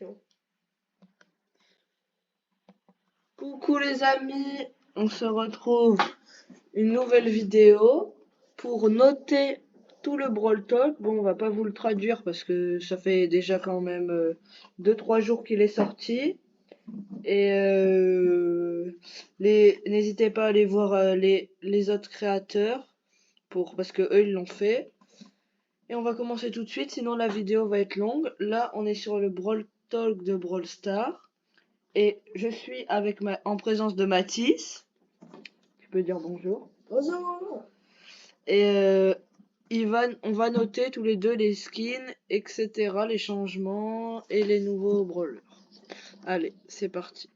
C'est bon. Coucou les amis, on se retrouve une nouvelle vidéo pour noter tout le Brawl Talk. Bon, on va pas vous le traduire parce que ça fait déjà quand même 2-3 jours qu'il est sorti. Et n'hésitez pas à aller voir les autres créateurs parce que eux ils l'ont fait. Et on va commencer tout de suite, sinon la vidéo va être longue. Là, on est sur le Brawl Talk de Brawl Stars. Et je suis en présence de Mathis. Tu peux dire bonjour. Bonjour. Et on va noter tous les deux les skins, etc., les changements et les nouveaux brawlers. Allez, c'est parti.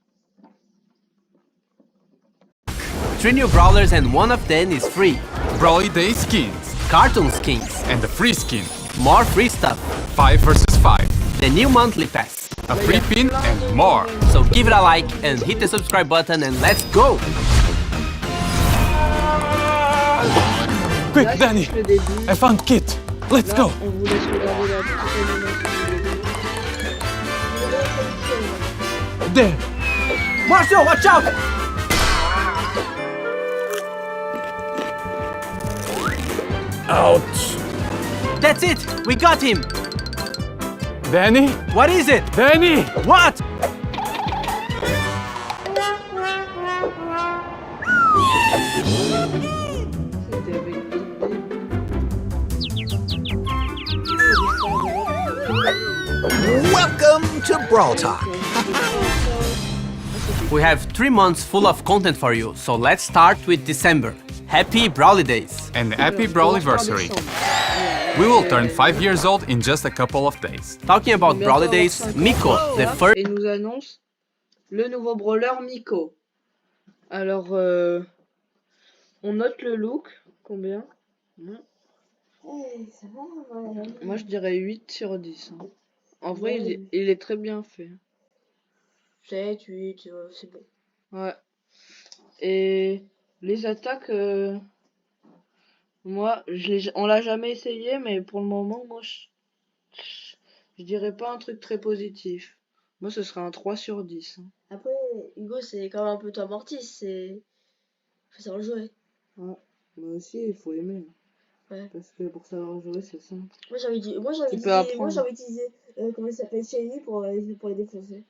3 new brawlers and one of them is free. Brawly Day skins Cartoon skins. and the free skin. More free stuff. 5 versus 5. The new monthly pass. A free pin and more. So give it a like and hit the subscribe button and let's go! Quick, Là, Danny! c'est le début. I found Kit. Let's Là, go. on vous laisse regarder la petite animation du début. There. Marcio, watch out! Ouch. That's it! We got him! Danny? What is it? Danny! What? C'était avec Welcome to Brawl Talk. We have 3 months full of content for you, so let's start with December. Happy Brawly Days! And happy Brawliversary. We will turn 5 years old in just a couple of days. Talking about Brawly Days, Miko, the first. Et nous annonce le nouveau brawler Miko. Alors, on note le look. Combien? Ça va, ouais. Moi, je dirais 8 sur 10. Hein. En vrai, il est très bien fait. 7, 8, c'est bon. Ouais. Et les attaques, moi, on l'a jamais essayé, mais pour le moment, moi, je dirais pas un truc très positif. Moi, ce serait un 3 sur 10. Hein. Après, Hugo, c'est quand même un peu toi Mortis, c'est. Faut savoir le jouer. Ouais. Moi aussi, il faut aimer. Ouais. Parce que pour savoir jouer, c'est simple. Moi j'avais Tu peux utilisé, apprendre. comment il s'appelle, Shelly pour les défoncer.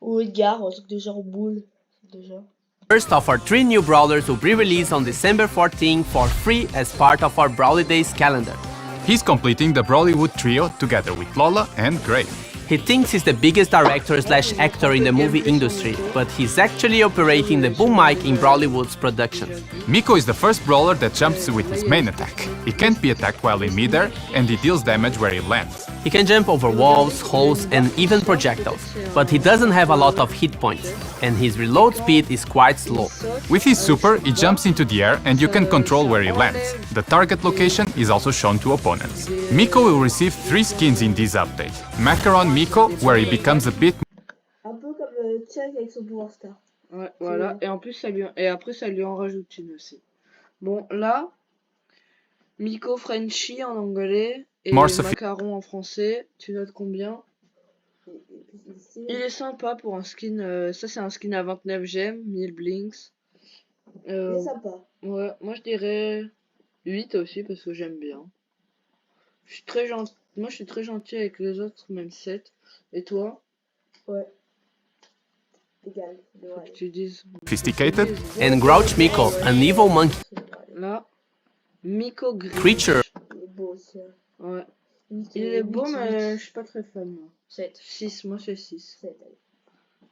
Ou Edgar, un truc de genre boule. Déjà. First of our 3 new brawlers will be released on December 14 for free as part of our Brawly Days calendar. He's completing the Brawlywood trio together with Lola and Gray. He thinks he's the biggest director/actor in the movie industry, but he's actually operating the boom mic in Brawlywood's productions. Miko is the first brawler that jumps with his main attack. He can't be attacked while in midair, and he deals damage where he lands. He can jump over walls, holes, and even projectiles, but he doesn't have a lot of hit points, and his reload speed is quite slow. With his super, he jumps into the air and you can control where he lands. The target location is also shown to opponents. Miko will receive 3 skins in this update. Macaron Miko, where he becomes a bit Un peu comme Chuck avec son pouvoir star. Ouais, voilà. Et en plus, après, ça lui en rajoute une aussi. Bon, là, Miko Frenchy en anglais et Macaron en français. Tu notes combien? Il est sympa pour un skin. Ça, c'est un skin à 29 gemmes, 1000 blinks. Il est sympa. Ouais, moi je dirais 8 aussi parce que j'aime bien. Je suis très gentil. Moi, je suis très gentil avec les autres, même 7. Et toi? Ouais. Égal. Faut que tu dises. sophisticated. And Grouch Miko, an evil monkey Là, Miko Grinch. creature. Il est beau aussi. Hein. Ouais. Il est beau, mais je suis pas très fan. Moi. 7. 6, moi c'est 6. 7.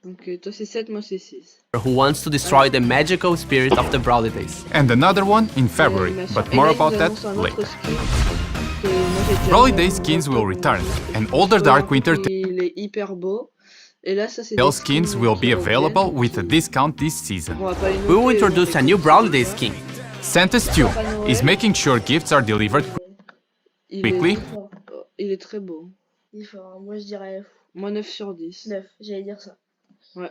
Donc toi c'est 7, moi c'est 6. Who wants to destroy the magical spirit of the Brawly Days. And another one in February, but more about that later. Brawly Day skins will return, and older Dark Winter Il est hyper beau. Et là, ça c'est Tail des skins will be available with a discount this season. On va pas les We will noter, introduce a new Brawly Days skin. Santa Stew is making sure gifts are delivered quickly. Il est très beau. Il est fort. Moi je dirais Moi 9 sur 10. 9. J'allais dire ça. Ouais.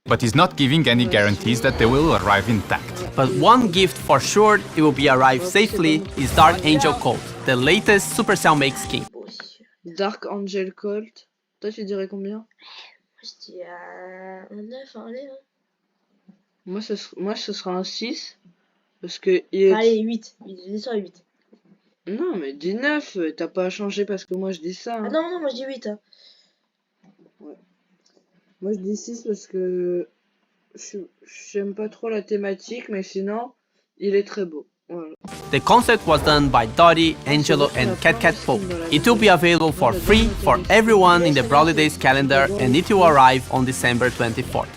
But is not giving any guarantees that they will arrive intact. But one gift for sure it will be arrived safely is Dark Angel Colt, the latest Supercell make skin. Beau aussi. Dark Angel Colt. Toi, tu dirais combien? Je dis un 9, allez. Hein. Moi, ce sera un 6. Parce que il est... Allez, 8. 8. Sur 8. Non, mais dis 9. T'as pas à changer parce que moi, je dis ça. Hein. Ah non, moi je dis 8. Hein. Ouais. Moi, je dis 6 parce que j'aime pas trop la thématique, mais sinon, il est très beau. Voilà. The concert was done by Dottie, Angelo, and Cat Cat Pope. It will be available for free for everyone in the Brawley Days calendar, and it will arrive on December 24th.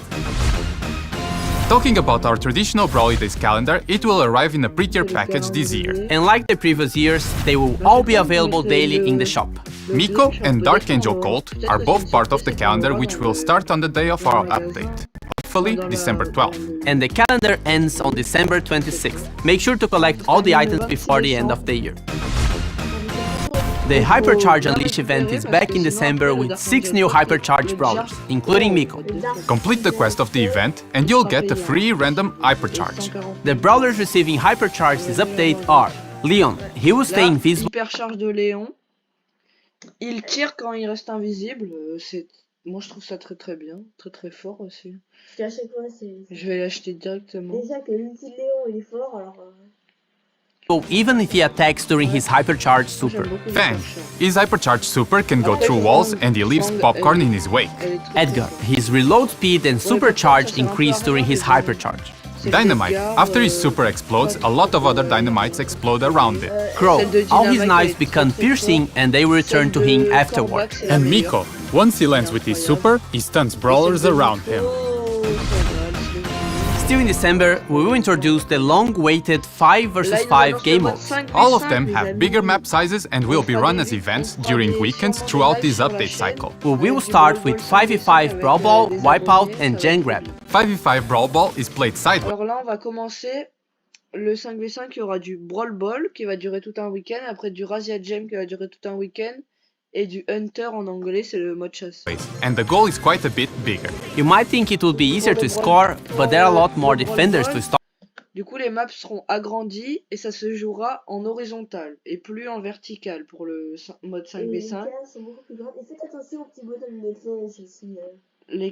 Talking about our traditional Brawley Days calendar, it will arrive in a prettier package this year. And like the previous years, they will all be available daily in the shop. Miko and Dark Angel Colt are both part of the calendar, which will start on the day of our update, hopefully December 12th. And the calendar ends on December 26th. Make sure to collect all the items before the end of the year. The Hypercharge Unleash event is back in December with 6 new Hypercharge brawlers, including Miko. Complete the quest of the event and you'll get a free random Hypercharge. The brawlers receiving Hypercharge this update are Leon, he will stay invisible. Hypercharge de Léon. Il tire quand il reste invisible. Moi, je trouve ça très très bien. Très très fort aussi. Parce qu'à chaque fois, c'est. Je vais l'acheter directement. Déjà que l'ulti de Léon il est fort, alors. Even if he attacks during his Hypercharge super. Fang, his Hypercharge super can go through walls and he leaves popcorn in his wake. Edgar, his reload speed and supercharge increase during his Hypercharge. Dynamite, after his super explodes, a lot of other dynamites explode around it. Crow, all his knives become piercing and they will return to him afterward. And Miko, once he lands with his super, he stuns brawlers around him. Still in December, we will introduce the long-awaited 5 vs 5 game modes. All of them have bigger map sizes and will be run as events during weekends throughout this update cycle. We will start with 5v5 Brawl Ball, Wipeout and Gen Grab. 5v5 Brawl Ball is played sideways. Alors là, on va commencer le 5v5. Il y aura du Brawl Ball qui va durer tout un week-end, après du Razia Gem qui va durer tout un week-end, et du Hunter en anglais, c'est le mode chasse. And the goal is quite a bit bigger. You might think it would be easier to score, but there are a lot more defenders to start. Du coup, les maps seront agrandies et ça se jouera en horizontal et plus en vertical pour le mode 5v5. Les caches sont beaucoup plus grandes. Et faites attention aux petits botons de flèche aussi. Les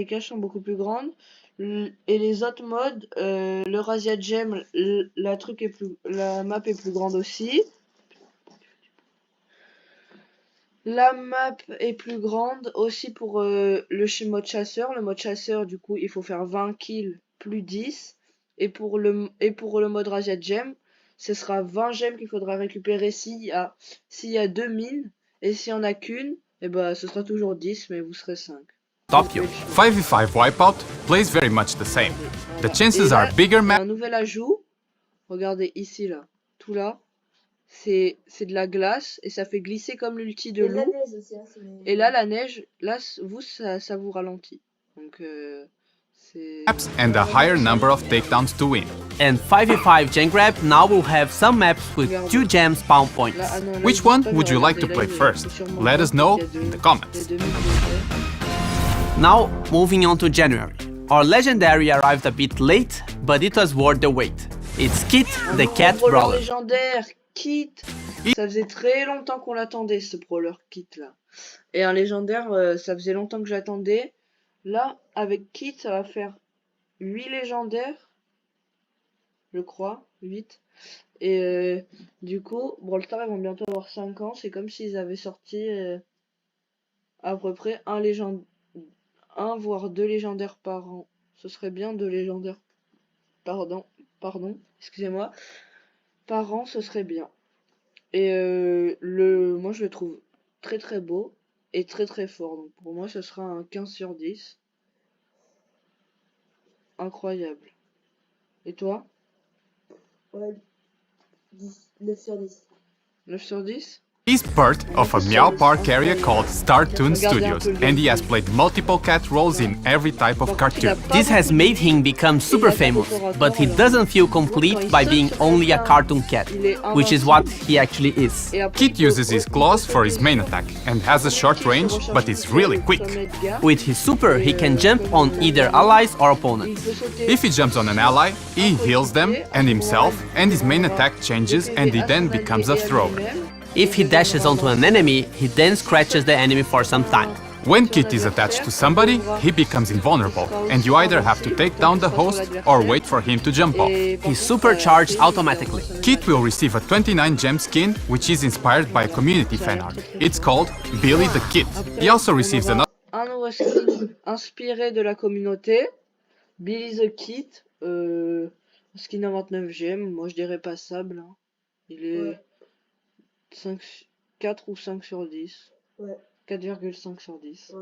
caches sont beaucoup plus grandes. Et les autres modes, le Razia Gem, la map est plus grande aussi. La map est plus grande aussi pour le mode chasseur. Le mode chasseur, du coup, il faut faire 20 kills plus 10. Et pour le mode Razia Gem, ce sera 20 gemmes qu'il faudra récupérer s'il y a 2 mines. Et s'il n'y en a qu'une, et ben, ce sera toujours 10, mais vous serez 5. Stop you. 5v5 Wipeout plays very much the same. The chances are bigger Un nouvel ajout. Regardez ici, là. Tout là. C'est de la glace et ça fait glisser comme l'ulti de loup. Aussi, hein, et là, la neige, là, vous, ça vous ralentit. Donc, c'est... maps and a higher number of takedowns to win. And 5v5 Gen Grab now will have some maps with 2 gem spawn points. Là, non, là, Which one would you like to play first? Let us know in the comments. Now, moving on to January. Our legendary arrived a bit late, but it was worth the wait. It's Kit, the cat brawler. Légendaire, Kit. Ça faisait très longtemps qu'on l'attendait, ce brawler Kit là. Et un légendaire, ça faisait longtemps que j'attendais. Là, avec Kit, ça va faire 8 légendaires. Je crois, 8. Et du coup, Brawl Stars, ils vont bientôt avoir 5 ans. C'est comme s'ils avaient sorti à peu près un voire 2 légendaires par an. Ce serait bien 2 légendaires. Pardon, excusez-moi. Par an, ce serait bien. Et moi, je le trouve très très beau et très très fort. Donc pour moi, ce sera un 15 sur 10. Incroyable. Et toi? Ouais, 9 sur 10. 9 sur 10? He's part of a Meow Park area called Star Toon Studios, and he has played multiple cat roles in every type of cartoon. This has made him become super famous, but he doesn't feel complete by being only a cartoon cat, which is what he actually is. Kit uses his claws for his main attack and has a short range, but is really quick. With his super, he can jump on either allies or opponents. If he jumps on an ally, he heals them and himself, and his main attack changes and he then becomes a thrower. If he dashes onto an enemy, he then scratches the enemy for some time. When Kit is attached to somebody, he becomes invulnerable, and you either have to take down the host or wait for him to jump off. He's supercharged automatically. Kit will receive a 29 gem skin, which is inspired by a community fan art. It's called Billy the Kid. He also receives another Un nouveau skin inspiré de la communauté, Billy the Kid, skin à 29 gemmes, moi je dirais passable, hein. Il est 4 ou 5 sur 10, Ouais. 4,5 sur 10.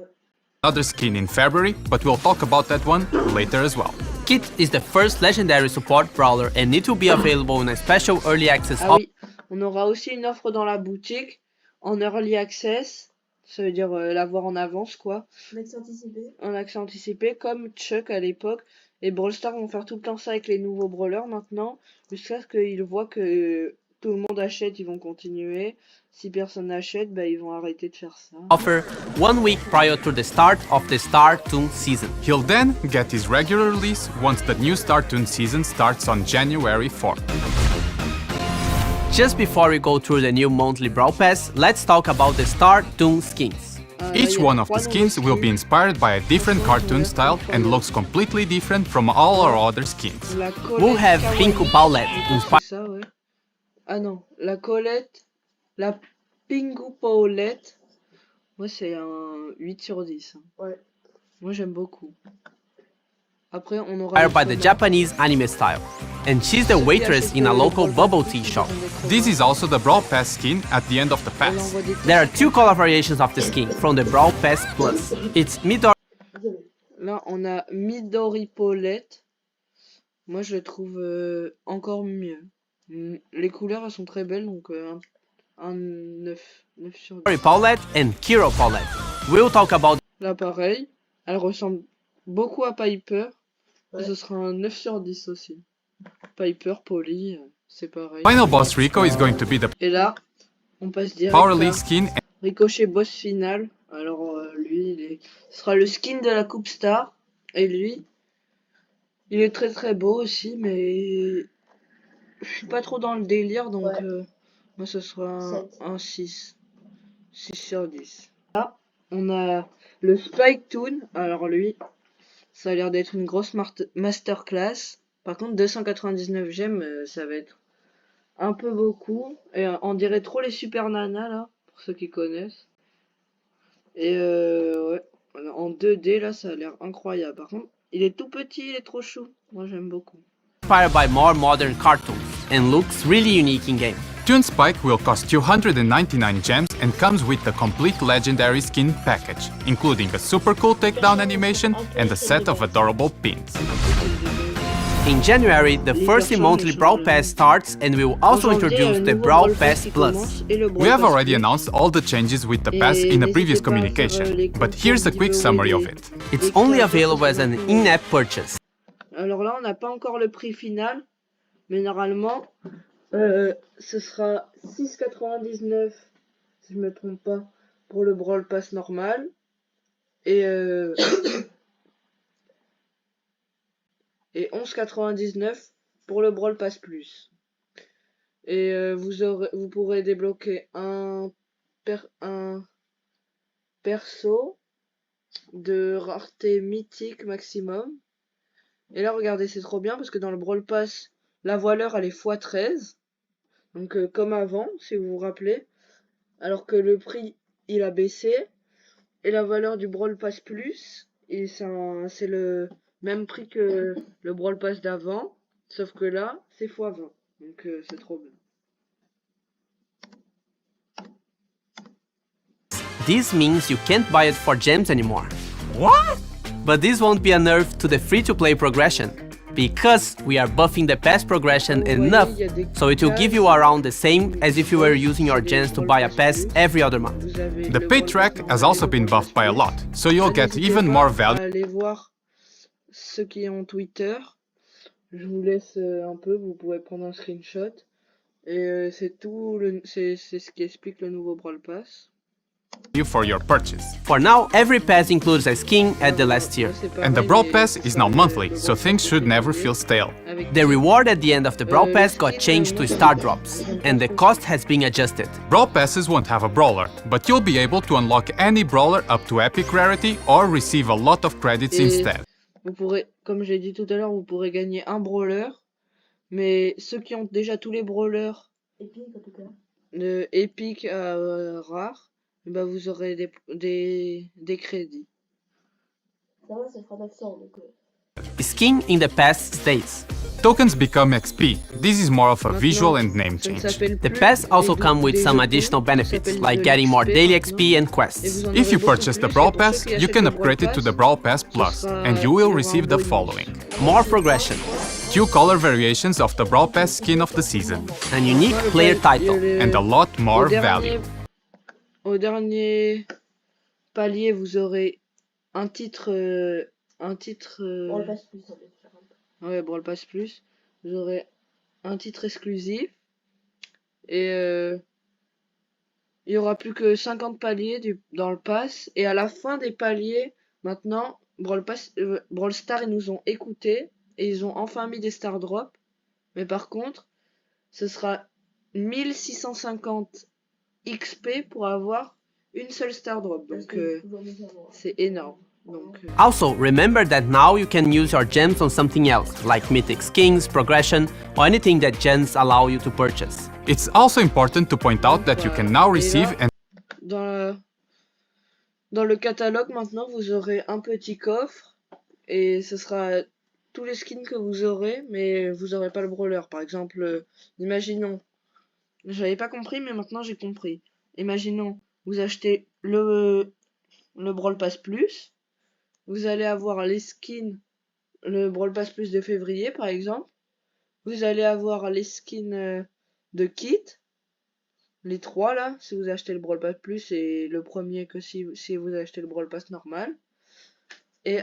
skin in February, but we'll talk about that one later as well. Kit is the first legendary support brawler and it will be available in a special early access Ah oui, on aura aussi une offre dans la boutique en early access, ça veut dire l'avoir en avance quoi, L'accès anticipé. en accès anticipé comme Chuck à l'époque. Et Brawl Stars vont faire tout le temps ça avec les nouveaux brawlers maintenant, jusqu'à ce qu'ils voient que tout le monde achète, ils vont continuer. Si personne n'achète, bah ils vont arrêter de faire ça. offer 1 week prior to the start of the Star Toon season. He'll then get his regular release once the new Star Toon season starts on January 4th. Just before we go through the new monthly Brawl Pass, let's talk about the Star Toon skins. Each one of the skins will be inspired by a different cartoon style and looks completely different from all our other skins. La We'll have Colette Pinku Kawaii. Paulette, inspired C'est ça, ouais. Ah non, la Colette, la Pingu Paulette, moi c'est un 8 sur 10. Hein. Ouais. Moi j'aime beaucoup. Après on aura by the Japanese anime style, and she's the waitress in a local bubble tea shop. This is also the Brawl Pass skin at the end of the pass. There are 2 color variations of the skin from the Brawl Pass Plus. It's Midori Là on a Midori Paulette. Moi je le trouve encore mieux. Les couleurs elles sont très belles donc un 9 sur 10. Paulette and Kiro Paulette. We'll talk about Là pareil, elle ressemble beaucoup à Piper. Et ce sera un 9 sur 10 aussi. Piper, Polly, c'est pareil. Final boss Rico is going to be the Et là, on passe direct Power à League skin. Ricochet boss final. Alors lui, ce sera le skin de la Coupe Star. Et lui, il est très très beau aussi, mais je suis pas trop dans le délire, donc moi ce sera un 6. 6 sur 10. Là, on a le Spike Toon. Alors lui, ça a l'air d'être une grosse masterclass. Par contre, 299 gemmes, ça va être un peu beaucoup. Et on dirait trop les Super Nana, là, pour ceux qui connaissent. Et ouais, en 2D, là, ça a l'air incroyable. Par contre, il est tout petit, il est trop chou. Moi, j'aime beaucoup. inspired by more modern cartoons and looks really unique in game. Toon Spike will cost 299 gems and comes with the complete legendary skin package, including a super cool takedown animation and a set of adorable pins. In January, the first monthly Brawl Pass starts and we will also introduce the Brawl Pass Plus. We have already announced all the changes with the pass in a previous communication, but here's a quick summary of it. It's only available as an in-app purchase. Alors là, on n'a pas encore le prix final, mais normalement, ce sera 6,99 si je me trompe pas pour le Brawl Pass normal et 11,99 pour le Brawl Pass Plus. Et vous pourrez débloquer un perso de rareté mythique maximum. Et là, regardez, c'est trop bien parce que dans le Brawl Pass, la voileur elle est x13. Donc comme avant, si vous vous rappelez. Alors que le prix, il a baissé. Et la valeur du Brawl Pass Plus, c'est le même prix que le Brawl Pass d'avant. Sauf que là, c'est x20. Donc c'est trop bien. This means you can't buy it for gems anymore. What? But this won't be a nerf to the free-to-play progression, because we are buffing the pass progression enough so it will give you around the same as if you were using your gems to buy a pass every other month. The pay track has also been buffed by a lot, so you'll get even more value. Allez voir ceux qui ont Twitter. Je vous laisse un peu, vous pouvez prendre un screenshot. Et c'est tout, c'est ce qui explique le nouveau Brawl Pass. for your purchase. For now, every pass includes a skin at the last tier. And the Brawl Pass is now monthly, so things should never feel stale. The reward at the end of the Brawl Pass got changed to Star Drops, and the cost has been adjusted. Brawl Passes won't have a brawler, but you'll be able to unlock any brawler up to epic rarity or receive a lot of credits instead. Vous pourrez, comme j'ai dit tout à l'heure, vous pourrez gagner un brawler, mais ceux qui ont déjà tous les brawlers Épique en tout cas. épiques rares, bah vous aurez des crédits. Ça va, ça fera 900 donc. Skin in the pass stays. Tokens become XP. This is more of a visual and name change. The pass also come with some additional benefits, like getting more daily XP and quests. If you purchase the Brawl Pass, you can upgrade it to the Brawl Pass Plus, and you will receive the following. More progression, 2 color variations of the Brawl Pass skin of the season, a unique player title, and a lot more value. Au dernier palier, vous aurez un titre. On le passe plus en fait. Ouais, Brawl Pass Plus. Vous aurez un titre exclusif. Et il y aura plus que 50 paliers dans le pass. Et à la fin des paliers, maintenant, Brawl Stars, ils nous ont écoutés. Et ils ont enfin mis des Star Drops. Mais par contre, ce sera 1650 XP pour avoir une seule Star Drop. Donc c'est énorme. Donc, Also, remember that now you can use your gems on something else, like mythic skins, progression, or anything that gems allow you to purchase. It's also important to point out that you can now receive and dans le catalogue, maintenant, vous aurez un petit coffre. Et ce sera tous les skins que vous aurez, mais vous aurez pas le brawler. Par exemple, imaginons, j'avais pas compris, mais maintenant j'ai compris. Imaginons, vous achetez le Brawl Pass Plus, vous allez avoir les skins, le Brawl Pass Plus de février par exemple, vous allez avoir les skins de kit, les 3 là, si vous achetez le Brawl Pass Plus, et le premier que si vous achetez le Brawl Pass normal. Et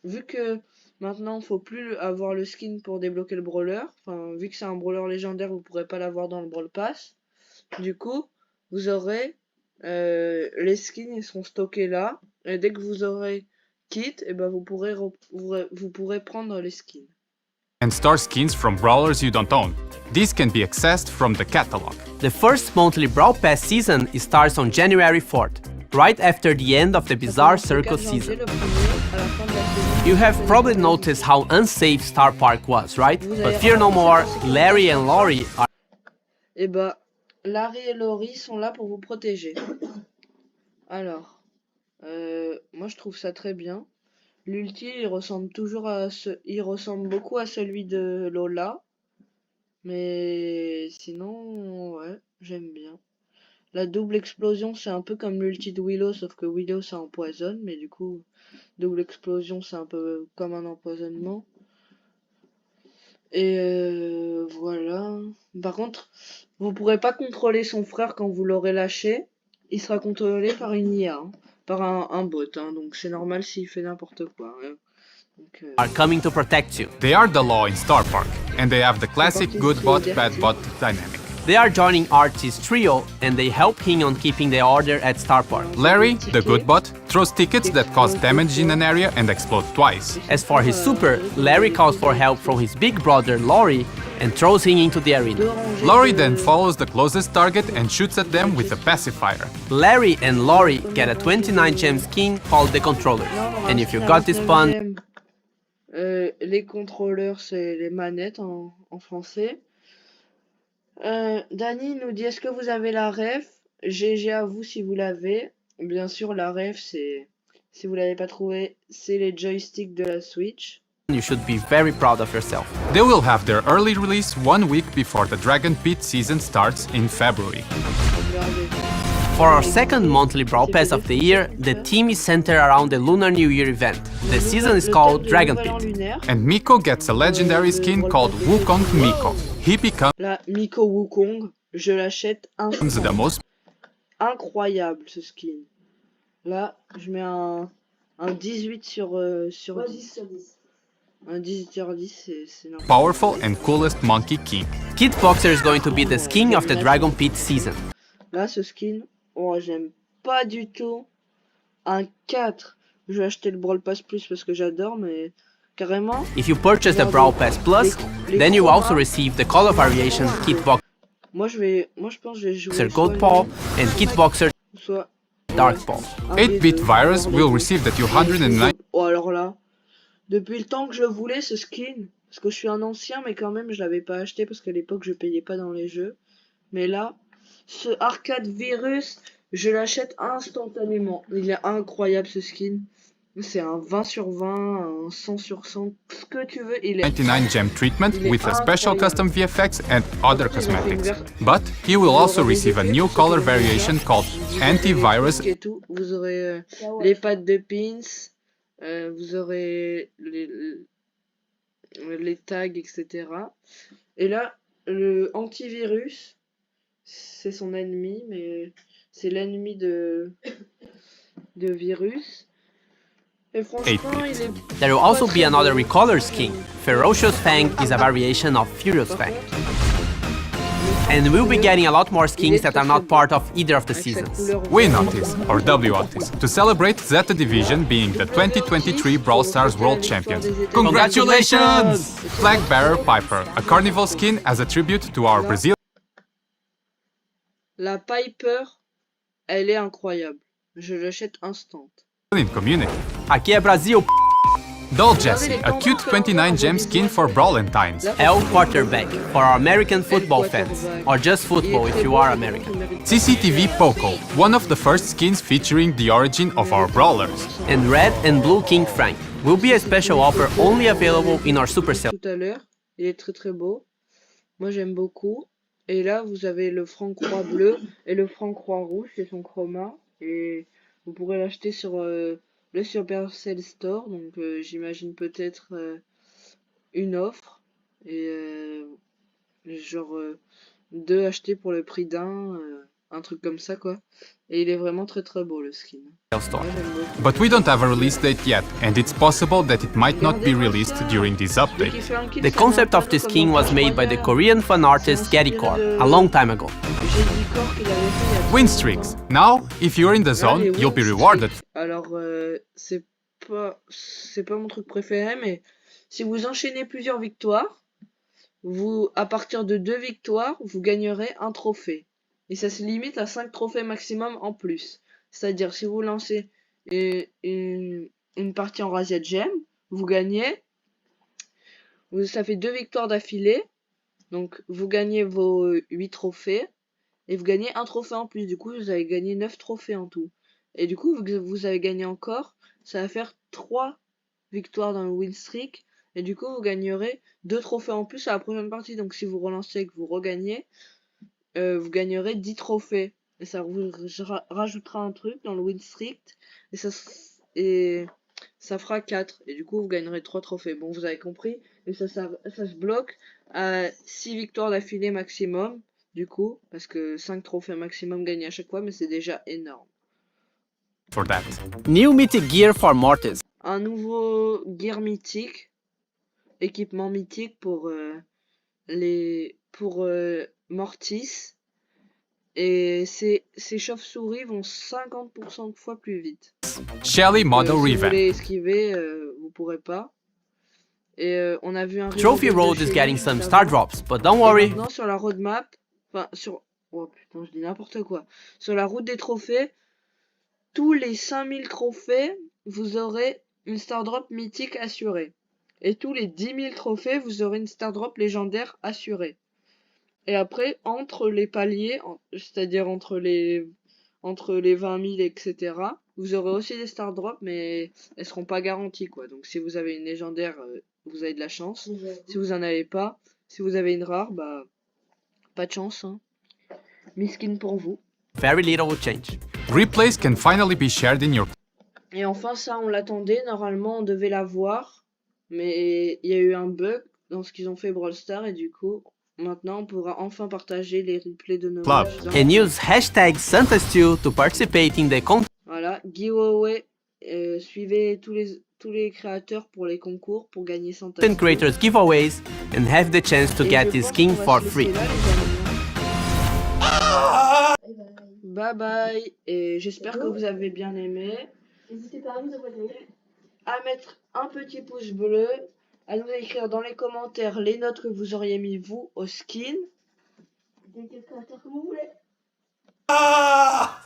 vu que maintenant faut plus avoir le skin pour débloquer le brawler, enfin vu que c'est un brawler légendaire, vous pourrez pas l'avoir dans le Brawl Pass. Du coup, vous aurez les skins, ils seront stockés là, et dès que vous aurez kit, et ben vous pourrez prendre les skins. and store skins from brawlers you don't own. These can be accessed from the catalog. The first monthly Brawl Pass season starts on January 4th, right after the end of the Bizarre Circle season. You have probably noticed how unsafe Star Park was, right? But fear no more, Larry and Lori are... Et bah, Larry et Lori sont là pour vous protéger. Alors, moi je trouve ça très bien. L'ulti, il ressemble beaucoup à celui de Lola. Mais sinon, ouais, j'aime bien. La double explosion, c'est un peu comme l'ulti de Willow, sauf que Willow ça empoisonne, mais du coup, double explosion, c'est un peu comme un empoisonnement. Et voilà. Par contre, vous pourrez pas contrôler son frère quand vous l'aurez lâché. Il sera contrôlé par une IA, hein, par un bot, hein, donc c'est normal s'il fait n'importe quoi. Hein. Donc, are coming to protect you. They are the law in Star Park, and they have the classic good bot, bad bot dynamic. They are joining Archie's trio, and they help him on keeping the order at Star Park. Larry, the good bot, throws tickets that cause damage in an area and explode twice. As for his super, Larry calls for help from his big brother Lori and throws him into the arena. Lori then follows the closest target and shoots at them with a pacifier. Larry and Lori get a 29 gem skin called the Controllers. And if you got this pun... les contrôleurs, c'est les manettes en français. Dani nous dit, est-ce que vous avez la ref? GG à vous si vous l'avez. Bien sûr, la ref, c'est, si vous l'avez pas trouvé, c'est les joysticks de la Switch. You should be very proud of yourself. They will have their early release 1 week before the Dragon Pit season starts in February. For our second monthly Brawl Pass of the year, the theme is centered around the Lunar New Year event. The season is called Dragon Pit. And Miko gets a legendary skin called Wukong Miko. He becomes La Miko Wukong, je l'achète the most incroyable ce skin. Là, je mets un 18 sur 10. sur 10. Un 10 sur 10, c'est normal. powerful and coolest Monkey King. Kid Boxer is going to be the skin of the Dragon Pit season. Là, ce skin, Oh, j'aime pas du tout. Un 4. Je vais acheter le Brawl Pass Plus parce que j'adore, mais carrément. If you purchase the Brawl Pass Plus, then you also receive the color variation Kitboxer Moi je pense que je vais jouer Gold Ball and Kitboxer soit Dark Ball. 8-bit virus will receive the 209. Oh, alors là, depuis le temps que je voulais ce skin, parce que je suis un ancien, mais quand même je l'avais pas acheté parce qu'à l'époque je payais pas dans les jeux. Mais là, ce Arcade Virus, je l'achète instantanément. Il est incroyable ce skin. C'est un 20 sur 20, un 100 sur 100, ce que tu veux. Il est 99 gem treatment with a special custom VFX and other cosmetics. But he will also receive a new color variation called Antivirus. Et tout. Vous aurez les pattes de pins, vous aurez les tags, etc. Et là, le antivirus, c'est son ennemi, mais c'est l'ennemi de virus. Et franchement, il est There will also be another recolor skin. Ferocious Fang is a variation of Furious Fang. And we'll be getting a lot more skins that are not part of either of the seasons. We notice, or W notice, to celebrate Zeta Division being the 2023 Brawl Stars World Champions. Congratulations! Flag Bearer Piper, a carnival skin as a tribute to our Brazilian La Piper, elle est incroyable. Je l'achète instant. community. Aqui é Brasil. Doll Jessie, a cute 29 gem skin for Brawlentines. L quarterback for our American football fans, or just football if you are American. CCTV Poco, one of the first skins featuring the origin of our brawlers. And Red and Blue King Frank will be a special offer only available in our Supercell. Tout à l'heure, il est très très beau. Moi j'aime beaucoup. Et là vous avez le franc-croix bleu et le franc-croix rouge, c'est son chroma. Et vous pourrez l'acheter sur le Supercell Store, donc j'imagine peut-être une offre et genre 2 achetés pour le prix d'un, un truc comme ça quoi. Et il est vraiment très très beau le skin. Store. Moi, j'aime beaucoup. But we don't have a release date yet, and it's possible that it might not be released during this Dès qu'il update. fait un kill, The ça concept m'importe of this comment skin was made by the Korean fan artist Gary Core a long time ago. J'ai dit corps qu'il avait fait il y a Win streaks. Now, if you're in the zone, you'll be rewarded. Alors, c'est pas mon truc préféré, mais si vous enchaînez plusieurs victoires, à partir de 2 victoires, vous gagnerez un trophée. Et ça se limite à 5 trophées maximum en plus. C'est-à-dire, si vous lancez une partie en Razia Gem, vous gagnez, ça fait 2 victoires d'affilée, donc vous gagnez vos 8 trophées, et vous gagnez un trophée en plus. Du coup, vous avez gagné 9 trophées en tout. Et du coup, vous avez gagné encore, ça va faire 3 victoires dans le win streak. Et du coup, vous gagnerez 2 trophées en plus à la prochaine partie. Donc si vous relancez et que vous regagnez, vous gagnerez 10 trophées. Et ça vous rajoutera un truc dans le win streak. Et ça fera 4. Et du coup, vous gagnerez 3 trophées. Bon, vous avez compris. Et ça se bloque à 6 victoires d'affilée maximum. Du coup, parce que 5 trophées maximum gagnés à chaque fois, mais c'est déjà énorme. For that. New mythic gear for Mortis. Un nouveau gear mythique, équipement mythique pour Mortis. Et ces chauves-souris vont 50% de fois plus vite. Shelly Model Si vous Revamp. voulez esquiver, vous pourrez pas. Et on a vu un Trophy reveal de Road is Shelly getting some juste star avant. drops, but don't Et worry, maintenant sur la roadmap, oh putain, je dis n'importe quoi. Sur la route des trophées, tous les 5000 trophées, vous aurez une star drop mythique assurée. Et tous les 10 000 trophées, vous aurez une star drop légendaire assurée. Et après, entre les paliers, c'est-à-dire entre les 20 000, etc., vous aurez aussi des star drops, mais elles seront pas garanties, quoi. Donc si vous avez une légendaire, vous avez de la chance. Si vous en avez pas, si vous avez une rare, bah, pas de chance, hein. Miskin pour vous. very little will change. Replays can finally be shared in your Et enfin, ça, on l'attendait. Normalement, on devait l'avoir. Mais il y a eu un bug dans ce qu'ils ont fait Brawl Stars. Et du coup, maintenant, on pourra enfin partager les replays de nos Club. matchs. And use hashtag SantaStew to participate in the Voilà, giveaway. Suivez tous les créateurs pour les concours pour gagner 100 content creators giveaways and have the chance to get this skin for free. bye. Bye bye. Et j'espère que vous avez bien aimé. N'hésitez pas à vous abonner. À mettre un petit pouce bleu. À nous écrire dans les commentaires les notes que vous auriez mis vous au skin. Des créateurs que vous voulez. Ah